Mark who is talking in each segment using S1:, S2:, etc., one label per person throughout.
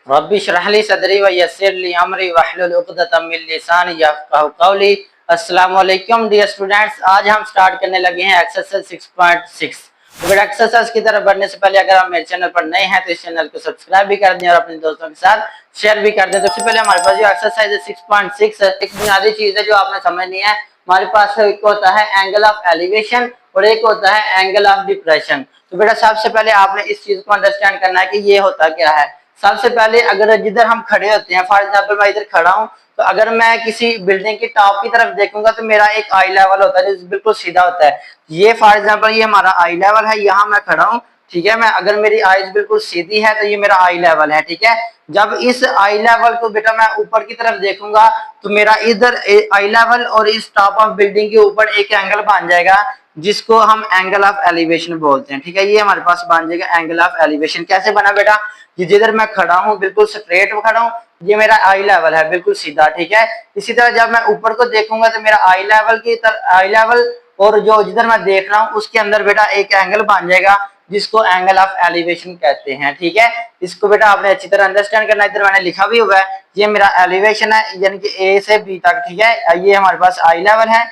S1: रब्बी इश्रह ली सदरी व यस्सिर ली अमरी वहलुल उक़दतम मिन लिसानी यफ़क़हू क़ौली। अस्सलाम वालेकुम डियर स्टूडेंट्स, आज हम स्टार्ट करने लगे हैं एक्सरसाइज 6.6। तो बेटा एक्सरसाइज की तरफ बढ़ने से पहले अगर आप मेरे चैनल पर नए हैं तो इस चैनल को सब्सक्राइब भी कर दें और अपने दोस्तों के साथ शेयर भी कर दें। तो सबसे पहले हमारे पास जो एक्सरसाइज है 6.6 एक बुनियादी चीज है जो आपने समझनी है। हमारे पास एक होता है एंगल ऑफ एलिवेशन और एक होता है एंगल ऑफ डिप्रेशन। तो बेटा सबसे पहले आपने इस चीज को अंडरस्टैंड करना है कि ये होता क्या है। सबसे पहले अगर जिधर हम खड़े होते हैं, फॉर एग्जाम्पल मैं इधर खड़ा हूँ, तो अगर मैं किसी बिल्डिंग की टॉप की तरफ देखूंगा तो मेरा एक आई लेवल होता है जो बिल्कुल सीधा होता है। ये फॉर एग्जाम्पल ये हमारा आई लेवल है, यहाँ मैं खड़ा हूँ, ठीक है। मैं अगर मेरी आईज बिल्कुल सीधी है तो ये मेरा आई लेवल है, ठीक है। जब इस आई लेवल को बेटा मैं ऊपर की तरफ देखूंगा तो मेरा इधर आई लेवल और इस टॉप ऑफ बिल्डिंग के ऊपर एक एंगल बन जाएगा जिसको हम एंगल ऑफ एलिवेशन बोलते हैं, ठीक है। ये हमारे पास बन जाएगा एंगल ऑफ एलिवेशन। कैसे बना बेटा, जिधर मैं खड़ा हूँ बिल्कुल स्ट्रेट खड़ा हूँ, ये मेरा आई लेवल है बिल्कुल सीधा, ठीक है। इसी तरह जब मैं ऊपर को देखूंगा तो मेरा आई लेवल और जो जिधर मैं देख रहा हूँ उसके अंदर बेटा एक एंगल बन जाएगा जिसको एंगल ऑफ एलिवेशन कहते हैं, ठीक है। इसको बेटा आपने अच्छी तरह अंडरस्टैंड करना है। इधर मैंने लिखा भी हुआ है, ये मेरा एलिवेशन है यानी कि ए से बी तक, ठीक है। ये हमारे पास आई लेवल है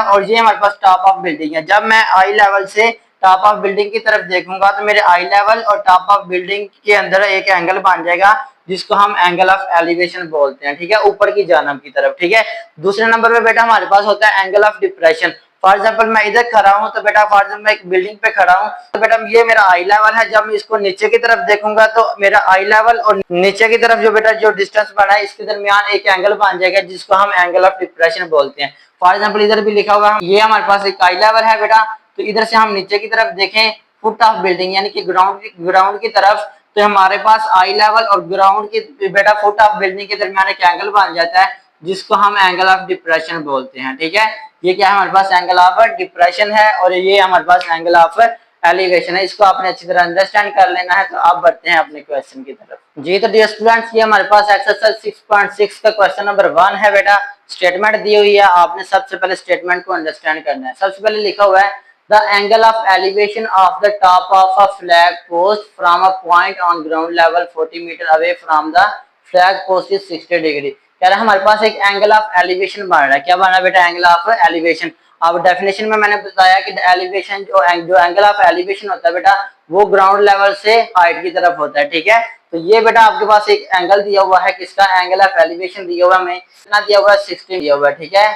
S1: और ये हमारे पास टॉप ऑफ बिल्डिंग है। जब मैं आई लेवल से टॉप ऑफ बिल्डिंग की तरफ देखूंगा तो मेरे आई लेवल और टॉप ऑफ बिल्डिंग के अंदर एक एंगल बन जाएगा जिसको हम एंगल ऑफ एलिवेशन बोलते हैं, ठीक है, ऊपर की जानब की तरफ, ठीक है। दूसरे नंबर पे बेटा हमारे पास होता है angle of depression. For example मैं इधर खड़ा हूं तो बेटा फॉर एग्जाम्पल मैं एक बिल्डिंग पे खड़ा हूं तो बेटा ये मेरा आई लेवल है। जब मैं इसको नीचे की तरफ देखूंगा तो मेरा आई लेवल और नीचे की तरफ जो बेटा जो डिस्टेंस बना है इसके दरमियान एक एंगल बन जाएगा जिसको हम एंगल ऑफ डिप्रेशन बोलते हैं। फॉर एग्जाम्पल इधर भी लिखा होगा, ये हमारे पास एक आई लेवल है बेटा, तो इधर से हम नीचे की तरफ देखें फुट ऑफ बिल्डिंग यानी कि ग्राउंड की तरफ, तो हमारे पास आई लेवल और ग्राउंड की बेटा फुट ऑफ बिल्डिंग के दरमियान एक एंगल बन जाता है जिसको हम एंगल ऑफ डिप्रेशन बोलते हैं, ठीक है। ये क्या है, हमारे पास एंगल ऑफ डिप्रेशन है और ये हमारे पास एंगल ऑफ एलिवेशन है। इसको आपने अच्छी तरह अंडरस्टैंड कर लेना है। तो आप बढ़ते हैं अपने क्वेश्चन की तरफ। जी तो डियर स्टूडेंट्स, ये हमारे पास एक्सरसाइज 6.6 का क्वेश्चन नंबर 1 है बेटा। स्टेटमेंट दी हुई है, आपने सबसे पहले स्टेटमेंट को अंडरस्टैंड करना है। सबसे पहले लिखा हुआ है the angle of elevation of the top of a flag post from a point on ground level 40 meter away from the flag post is 60 degree. कह रहा है हमारे पास एक एंगल ऑफ एलिवेशन बन रहा है। क्या बन रहा है बेटा, एंगल ऑफ एलिवेशन। अब डेफिनेशन में मैंने बताया कि एलिवेशन जो एंगल ऑफ एलिवेशन होता है बेटा वो ग्राउंड लेवल से हाइट की तरफ होता है, ठीक है। तो ये बेटा आपके पास एक एंगल दिया हुआ है, किसका, एंगल ऑफ एलिवेशन दिया हुआ है, हमें कितना दिया हुआ है, 60 दिया हुआ है, ठीक है।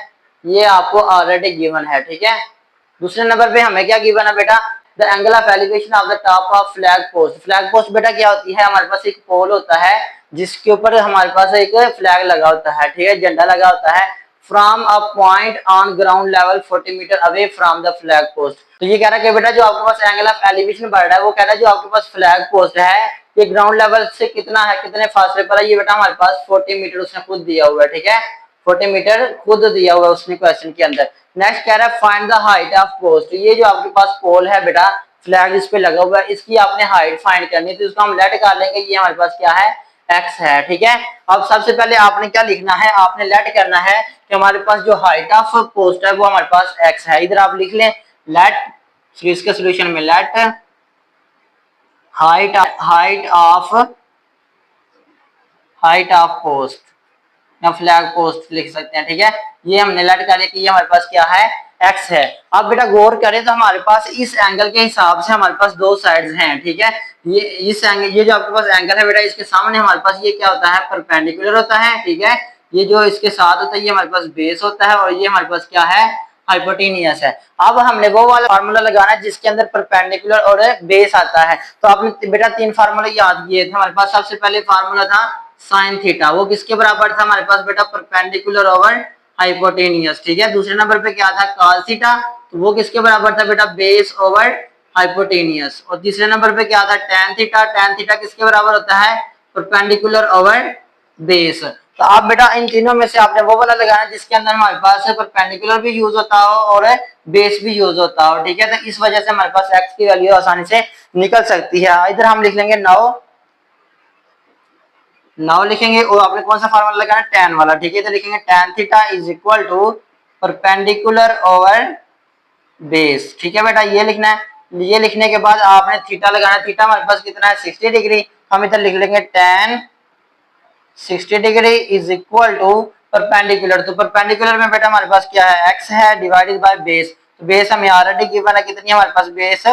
S1: ये आपको ऑलरेडी गिवन है, ठीक है। दूसरे नंबर पे हमें क्या गिवन है बेटा, the angle of elevation of the top of flag post. Flag post बेटा क्या होती है, हमारे पास एक पोल होता है जिसके ऊपर हमारे पास एक फ्लैग लगा होता है, ठीक है, झंडा लगा होता है। From a point on ground level 40 meter away from the flag post. तो ये कह रहा है कि बेटा जो आपके पास एंगल ऑफ एलिवेशन बढ़ रहा है वो कह रहा है जो आपके पास फ्लैग पोस्ट है ये ग्राउंड लेवल से कितना है, कितने फासले पर है, ये बेटा हमारे पास 40 मीटर उसने खुद दिया हुआ है, ठीक है। 40 मीटर खुद दिया हुआ है उसने क्वेश्चन के अंदर। नेक्स्ट कह रहा है find the height of post. ये जो आपके पास पोल है बेटा, फ्लैग इस पे लगा हुआ है, इसकी आपने हाइट फाइंड करनी है। तो इसको हम लेट कर लेंगे, ये हमारे पास क्या है, एक्स है, ठीक है। अब सबसे पहले आपने क्या लिखना है, आपने लेट करना है कि हमारे पास जो हाइट ऑफ पोस्ट है वो हमारे पास एक्स है। इधर आप लिख लें लेट, इसके सोल्यूशन में लेट हाइट ऑफ पोस्ट या फ्लैग पोस्ट लिख सकते हैं, ठीक है। ये हमने लेट कर लिया कि ये हमारे पास क्या है, एक्स है। अब बेटा गौर करें तो हमारे पास इस एंगल के हिसाब से हमारे पास दो साइड्स हैं, ठीक है। ये इस एंगल, ये जो आपके पास एंगल है बेटा इसके सामने हमारे पास ये क्या होता है, परपेंडिकुलर होता है, ठीक है। ये जो इसके साथ होता है ये हमारे पास बेस होता है और ये हमारे पास क्या है, हाइपोटेनियस है। अब हमने वो वाला फार्मूला लगाना है जिसके अंदर परपेंडिकुलर और बेस आता है। तो आपने बेटा 3 फार्मूला याद किए थे। हमारे पास सबसे पहले फार्मूला था साइन थीटा, वो किसके बराबर था हमारे पास बेटा, परपेंडिकुलर ओवर हाइपोटेनियस, ठीक है। दूसरे नंबर पे क्या था, कॉस थीटा, तो वो किसके बराबर था बेटा, बेस ओवर हाइपोटेनियस। और तीसरे नंबर पे क्या था, टैन थीटा, टैन थीटा किसके बराबर होता है, परपेंडिकुलर ओवर बेस। तो आप बेटा इन तीनों में से आपने वो वाला लगाना जिसके अंदर हमारे पास परपेंडिकुलर भी यूज होता हो और बेस भी यूज होता हो, ठीक है। तो इस वजह से हमारे पास एक्स की वैल्यू आसानी से निकल सकती है। इधर हम लिख लेंगे नाउ लिखेंगे और आपने कौन सा फार्मूला लगाना है, tan वाला, ठीक है। तो लिखेंगे tan theta is equal to perpendicular over base, ठीक है बेटा, ये लिखना है। ये लिखने के बाद आपने थीटा लगाना है। थीटा हमारे पास कितना है, 60 डिग्री। हम इधर लिख लेंगे tan 60 degree is equal to perpendicular. तो परपेंडिकुलर में बेटा हमारे पास क्या है, x है डिवाइडेड बाय बेस। तो बेस हमें ऑलरेडी गिवन है, कितनी है हमारे पास, बेस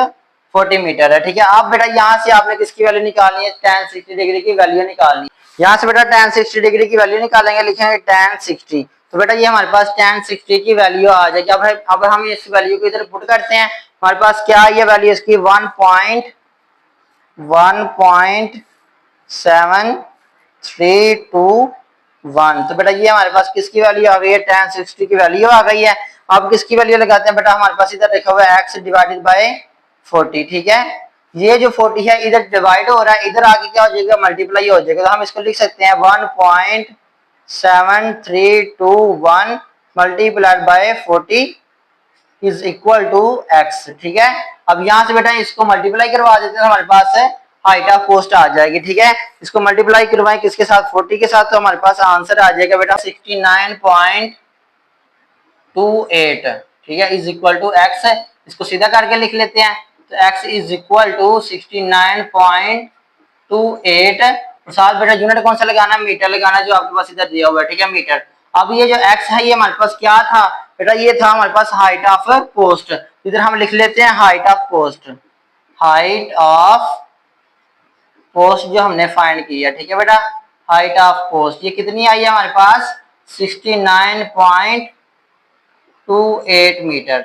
S1: 40 मीटर है। ठीक है, अब बेटा यहाँ से आपने किसकी वैल्यू निकालनी है, tan 60 डिग्री की वैल्यू निकालनी है। यहाँ से बेटा tan 60 डिग्री की वैल्यू निकालेंगे, लिखेंगे tan 60। तो बेटा ये हमारे पास tan 60 की वैल्यू आ जाएगी। अब हम इस वैल्यू को इधर पुट करते हैं। हमारे पास क्या ये वैल्यू इसकी 1.7321। तो बेटा ये हमारे पास किसकी वैल्यू आ गई है, tan 60 की वैल्यू आ गई है। अब किसकी वैल्यू लगाते हैं बेटा, हमारे पास इधर लिखा हुआ है x डिवाइडेड बाय 40। ठीक है, ये जो 40 है इधर डिवाइड हो रहा है, इधर आगे क्या हो जाएगा, मल्टीप्लाई हो जाएगा। तो हम इसको लिख सकते हैं 1.7321 multiplied by 40 is equal to x। ठीक है, अब यहाँ से बेटा इसको मल्टीप्लाई करवा देते हैं, हमारे पास हाइट ऑफ पोस्ट आ जाएगी। ठीक है, इसको मल्टीप्लाई करवाएं किसके साथ, 40 के साथ, तो हमारे पास आंसर आ जाएगा बेटा 69.28। ठीक है, इज इक्वल टू x। इसको सीधा करके लिख लेते हैं, तो x इज इक्वल टू 69.28। और साथ बेटा यूनिट कौन सा लगाना है, मीटर लगाना, जो आपके पास इधर दिया हुआ है। ठीक है, मीटर। अब ये जो x है ये हमारे पास क्या था बेटा, ये था हमारे पास हाइट ऑफ पोस्ट। इधर हम लिख लेते हैं height of post, height of post जो हमने फाइंड की है। ठीक है बेटा, हाइट ऑफ पोस्ट ये कितनी आई है हमारे पास, 69.28 मीटर।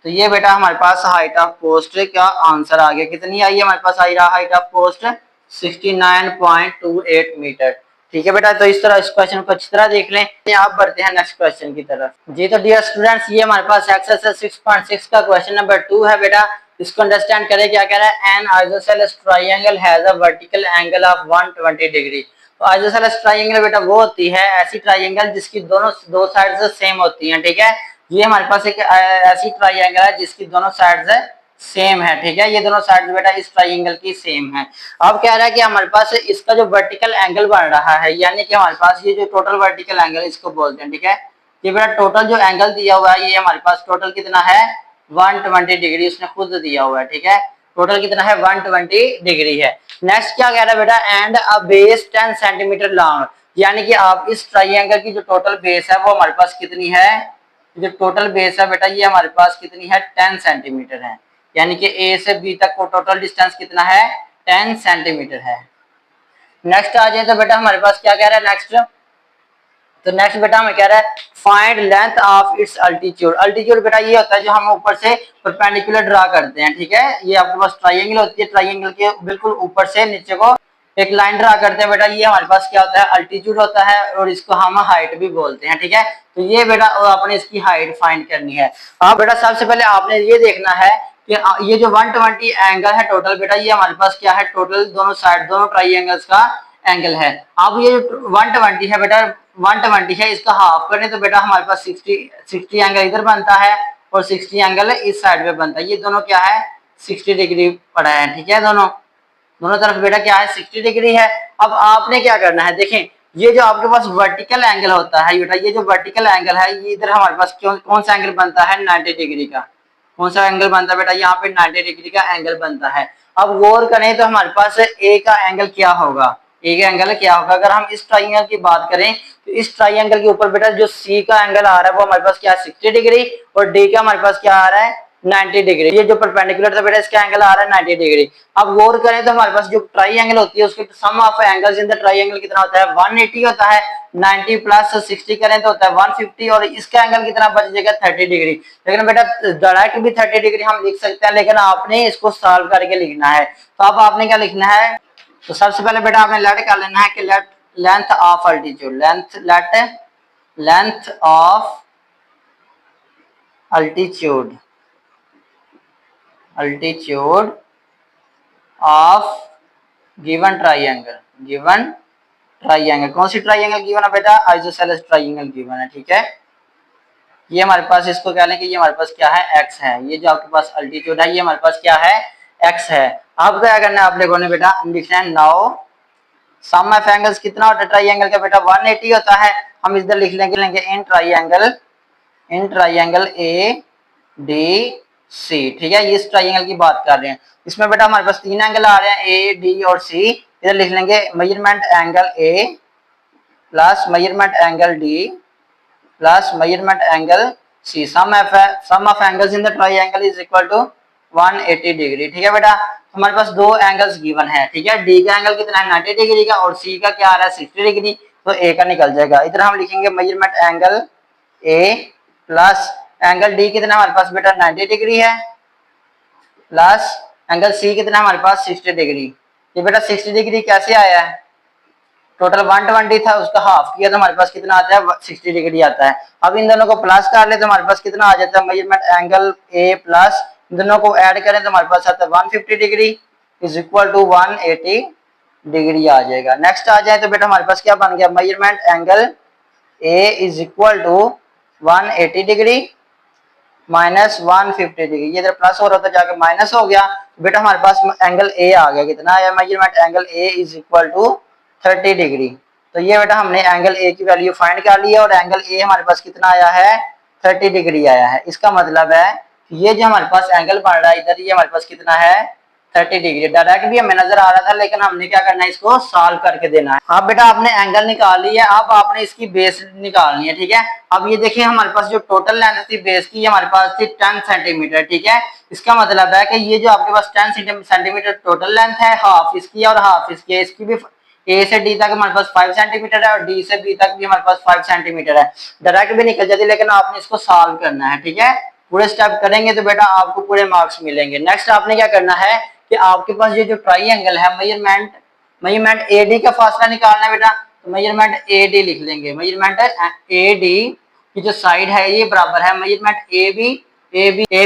S1: तो ये बेटा हमारे पास हाइट ऑफ पोस्ट का आंसर आ गया। कितनी आई है हमारे पास हाइट ऑफ पोस्ट, 69.28 मीटर। ठीक है बेटा, तो इस तरह इस क्वेश्चन को अच्छी तरह देख लें। आप बढ़ते हैं नेक्स्ट क्वेश्चन की तरफ। जी तो डियर स्टूडेंट्स, ये हमारे पास एक्सरसाइज 6.6 का क्वेश्चन नंबर 2 है बेटा। इसको अंडरस्टैंड करें, क्या कह रहा है, N isosceles triangle has a vertical angle of 120 degree. तो आइसोसेलेस ट्रायंगल बेटा वो होती है ऐसी ट्रायंगल जिसकी दो साइड सेम होती हैं। ठीक है, ये हमारे पास एक ऐसी ट्रायंगल है जिसकी दोनों साइड सेम है। ठीक है, ये दोनों साइड बेटा इस ट्रायंगल की सेम है। अब कह रहा है कि हमारे पास इसका जो वर्टिकल एंगल बन रहा है, यानी कि हमारे पास ये जो टोटल वर्टिकल एंगल इसको बोलते हैं। ठीक है, ये बेटा टोटल जो एंगल दिया हुआ है ये हमारे पास टोटल कितना है, 120 डिग्री उसने खुद दिया हुआ है। ठीक है, टोटल कितना है, 120 डिग्री है। नेक्स्ट क्या कह रहा है बेटा, and a base 10 centimetre long, यानी कि आप इस ट्रायंगल की जो टोटल बेस है वो हमारे पास कितनी है, जो टोटल बेस है बेटा ये हमारे पास कितनी है, 10 सेंटीमीटर है। यानी कि ए से बी तक को टोटल डिस्टेंस कितना है, 10 सेंटीमीटर है। नेक्स्ट आ जाए तो बेटा हमारे पास क्या कह रहा है नेक्स्ट, तो नेक्स्ट बेटा हमें कह रहा है find length of its altitude. Altitude बेटा ये होता है जो हम ऊपर से परपेंडिकुलर ड्रा करते हैं। ठीक है, ये आपके पास ट्रायंगल होती है, ट्रायंगल के बिल्कुल ऊपर से नीचे को एक लाइन ड्रा करते हैं बेटा, ये हमारे पास क्या होता है, अल्टीट्यूड होता है, और इसको हम हाइट भी बोलते हैं। ठीक है, तो ये बेटा आपने इसकी हाइट फाइंड करनी है। अब बेटा सबसे पहले आपने ये देखना है कि ये जो 120 एंगल है टोटल बेटा, ये हमारे पास क्या है, टोटल दोनों साइड दोनों ट्रायंगल्स का एंगल है। अब ये 120 है बेटा, 120 है, इसका हाफ करें तो बेटा हमारे पास 60 एंगल इधर बनता है और 60 एंगल इस साइड में बनता है। ये दोनों क्या है, 60 डिग्री पड़ा है। ठीक है, दोनों तरफ बेटा क्या है, 60 डिग्री है। अब आपने क्या करना है, देखें ये जो आपके पास वर्टिकल एंगल होता है बेटा, ये जो वर्टिकल एंगल है ये इधर हमारे पास कौन सा एंगल बनता है, 90 डिग्री का। कौन सा एंगल बनता है बेटा, यहाँ पे 90 डिग्री का एंगल बनता है। अब गौर करें तो हमारे पास ए का एंगल क्या होगा, ए का एंगल क्या होगा, अगर हम इस ट्रायंगल की बात करें तो इस ट्रायंगल के ऊपर बेटा जो सी का एंगल आ रहा है वो हमारे पास क्या है, 60 डिग्री, और डी का हमारे पास क्या आ रहा है, 90 डिग्री। ये जो परपेंडिकुलर था बेटा इसका एंगल आ रहा है 90 डिग्री। अब गौर करें तो हमारे पास जो ट्रायंगल होती है उसके sum of angles in the triangle कितना होता है, 180 होता है। 90 प्लस 60 करें तो होता है 150, और इसका एंगल कितना बच जाएगा, 30 डिग्री। लेकिन बेटा डायरेक्ट भी 30 डिग्री हम लिख सकते हैं, लेकिन आपने इसको सॉल्व करके लिखना है। तो अब आपने क्या लिखना है, तो सबसे पहले बेटा आपने लेट कर लेना है कि late length of altitude, length of altitude of given triangle, कौन सी ट्रायंगल गिवन है बेटा, आइसोसेलेस ट्रायंगल गिवन है। ठीक है, ये हमारे पास इसको कह लें कि ये हमारे पास क्या है, एक्स है। ये जो आपके पास अल्टीट्यूड है ये हमारे पास क्या है, एक्स है। अब क्या करना है आप लोगों ने बेटा, लिखना है नाउ सम ऑफ एंगल्स कितना होता है ट्रायंगल का बेटा, 180 होता है। हम इधर लिख लेंगे in triangle A D C. ठीक है, इस ट्रायंगल की बात कर रहे हैं। इसमें बेटा हमारे पास तीन एंगल आ रहे हैं, ए डी और सी। इधर लिख लेंगे measurement angle A plus measurement angle D plus measurement angle C. Sum of angles in the triangle is equal to 180 degree. ठीक है बेटा, हमारे पास दो एंगल्स गिवन है। ठीक है, डी का एंगल कितना है 90 डिग्री का और सी का क्या आ रहा है 60 डिग्री, तो ए का निकल जाएगा। इधर हम लिखेंगे measurement angle A plus angle D कितना हमारे पास बेटा 90 डिग्री है प्लस एंगल सी कितना हमारे पास 60 डिग्री। ये बेटा 60 डिग्री कैसे आया है, टोटल 120 था, उसका हाफ किया तो हमारे पास कितना आता है 60 डिग्री आता है। अब इन दोनों को प्लस कर ले तो हमारे पास कितना आ जाता है मेजरमेंट एंगल ए प्लस इन दोनों को ऐड करें तो हमारे पास आता है 150 degree is equal to 180 degree आ जाएगा। नेक्स्ट आ जाए तो बेटा हमारे पास क्या बन गया measurement angle A is equal to 180 degree minus 150 degree. ये इधर प्लस हो रहा था जाके माइनस हो गया, बेटा हमारे पास एंगल ए आ गया, कितना आया measurement angle A is equal to 30 degree. तो ये बेटा हमने एंगल ए की वैल्यू फाइंड कर लिया और एंगल ए हमारे पास कितना आया है 30 डिग्री आया है। इसका मतलब है ये जो हमारे पास एंगल बन रहा है इधर, ये हमारे पास कितना है 30 डिग्री। डायरेक्ट भी हमें नजर आ रहा था लेकिन हमने क्या करना है इसको सॉल्व करके देना है। अब बेटा आपने एंगल निकाल लिया, अब आपने इसकी बेस निकालनी है। ठीक है, अब ये देखिए हमारे पास जो टोटल लेंथ थी बेस की हमारे पास थी 10 सेंटीमीटर। ठीक है, इसका मतलब है कि ये जो आपके पास 10 सेंटीमीटर टोटल लेंथ है, हाफ इसकी और हाफ इसकी, इसकी भी ए से डी तक हमारे पास 5 सेंटीमीटर है और डी से बी तक भी हमारे पास 5 सेंटीमीटर है। डायरेक्ट भी निकल जाती लेकिन आपने इसको सॉल्व करना है। ठीक है, पूरे स्टेप करेंगे तो बेटा आपको पूरे मार्क्स मिलेंगे। नेक्स्ट आपने क्या करना है कि आपके पास ये जो ट्रायंगल है मेजरमेंट एडी का फासला निकालना है बेटा, तो मेजरमेंट एडी लिख लेंगे। मेजरमेंट एडी की जो साइड है ये बराबर है मेजरमेंट ए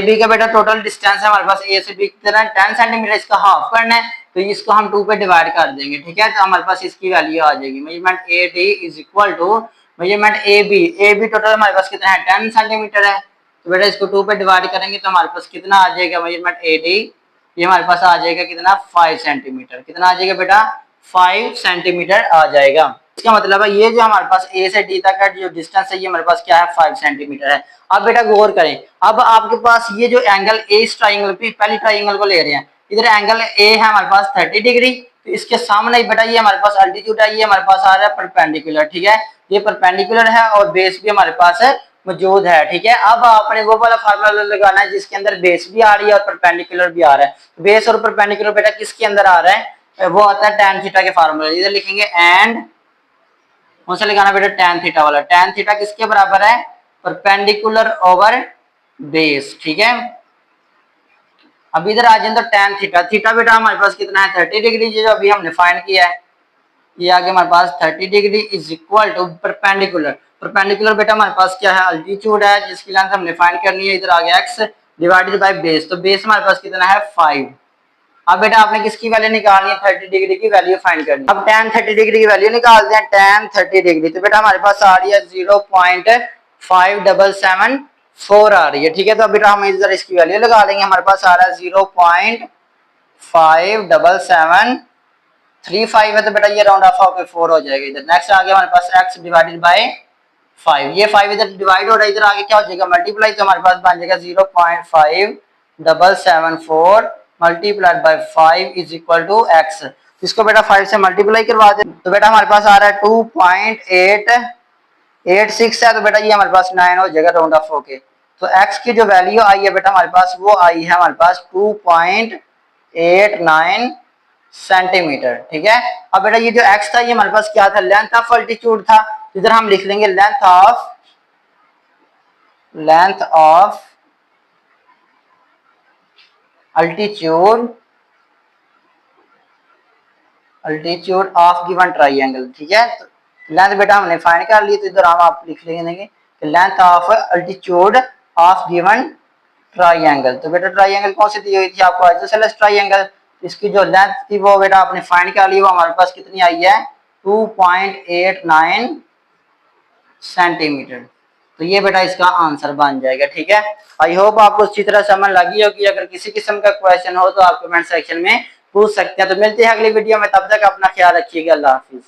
S1: बी का बेटा टोटल डिस्टेंस है हमारे पास ए से बी की तरह 10 सेंटीमीटर, इसका हाफ करना है तो इसको हम 2 पे डिवाइड कर देंगे। ठीक है, तो हमारे पास इसकी वैल्यू आ जाएगी measurement A D is equal to measurement A B total हमारे पास कितना है 10 सेंटीमीटर है, तो बेटा इसको 2 पे डिवाइड करेंगे तो हमारे पास कितना आ जाएगा मेजरमेंट ए डी, ये हमारे पास आ जाएगा कितना 5 सेंटीमीटर। कितना आ जाएगा बेटा 5 सेंटीमीटर आ जाएगा। इसका मतलब है ये जो हमारे पास ए से डी तक का जो डिस्टेंस है ये हमारे पास क्या है 5 सेंटीमीटर है। अब बेटा गौर करें, अब आपके पास ये जो एंगल ए इस ट्राइंगल पे पहली ट्राइंगल को ले रहे हैं, इधर एंगल ए है हमारे पास 30 डिग्री, तो इसके सामने बेटा ये हमारे पास अल्टीट्यूड है, ये हमारे पास आ रहा है परपेंडिकुलर। ठीक है, ये परपेंडिकुलर है और बेस भी हमारे पास है मौजूद है। ठीक है, अब आपने वो वाला फार्मूला लगाना है जिसके अंदर बेस भी आ रही है और परपेंडिकुलर भी आ रहा है। बेस और परपेंडिकुलर बेटा किसके अंदर आ रहा है, वो आता है tan थीटा के फार्मूला। इधर लिखेंगे एंड कौन सा लगाना बेटा tan थीटा वाला। tan थीटा किसके बराबर है परपेंडिकुलर ओवर बेस। ठीक है, अब इधर आ जाए तो tan थीटा बेटा हमारे पास कितना है 30 डिग्री, जो अभी हमने फाइंड किया है ये आगे हमारे पास 30 degree is equal to perpendicular बेटा हमारे पास क्या है अल्टीट्यूड है जिसकी लेंथ हमने फाइंड करनी है। इधर आ गया x डिवाइडेड बाय बेस, तो बेस हमारे पास कितना है 5। अब बेटा आपने किसकी वैल्यू निकालनी है 30 डिग्री की वैल्यू फाइंड करनी है। अब tan 30 डिग्री की वैल्यू निकालते हैं। tan 30 डिग्री तो बेटा हमारे पास आ रही है 0.5774 आ रही है। ठीक है, तो बेटा हम इधर इसकी वैल्यू लगा लेंगे, हमारे पास आ रहा है 0.5735 है, तो बेटा ये राउंड ऑफ होकर 4 हो जाएगा। इधर नेक्स्ट आ गया हमारे पास x डिवाइडेड बाय 5, ये 5 इधर डिवाइड हो रहा है, इधर आगे क्या हो जाएगा मल्टीप्लाई, तो हमारे पास बन जाएगा 0.5774 multiplied by 5 is equal to x। इसको बेटा 5 से मल्टीप्लाई करवा दे तो बेटा हमारे पास आ रहा है 2.886 है, तो बेटा ये हमारे पास 9 हो जाएगा राउंड ऑफ होके। तो x की जो वैल्यू आई है बेटा हमारे पास वो आई है हमारे पास 2.89 सेंटीमीटर। ठीक है, अब बेटा ये जो x था ये हमारे पास क्या था लेंथ ऑफ अल्टीट्यूड था, इधर हम लिख लेंगे length of altitude of given triangle. ठीक है, तो लेंथ बेटा हमने फाइंड कर ली, तो इधर हम आप लिख लेंगे length of altitude of given triangle. तो बेटा ट्राइंगल कौन सी दी हुई थी आपको आइसोसेलेस ट्राइंगल, इसकी जो लेंथ थी वो बेटा आपने फाइंड कर ली, वो हमारे पास कितनी आई है 2.89 सेंटीमीटर। तो ये बेटा इसका आंसर बन जाएगा। ठीक है, आई होप आपको अच्छी तरह समझ लगी होगी। अगर किसी किस्म का क्वेश्चन हो तो आप कमेंट सेक्शन में पूछ सकते हैं। तो मिलते हैं अगली वीडियो में, तब तक अपना ख्याल रखिएगा। अल्लाह हाफिज।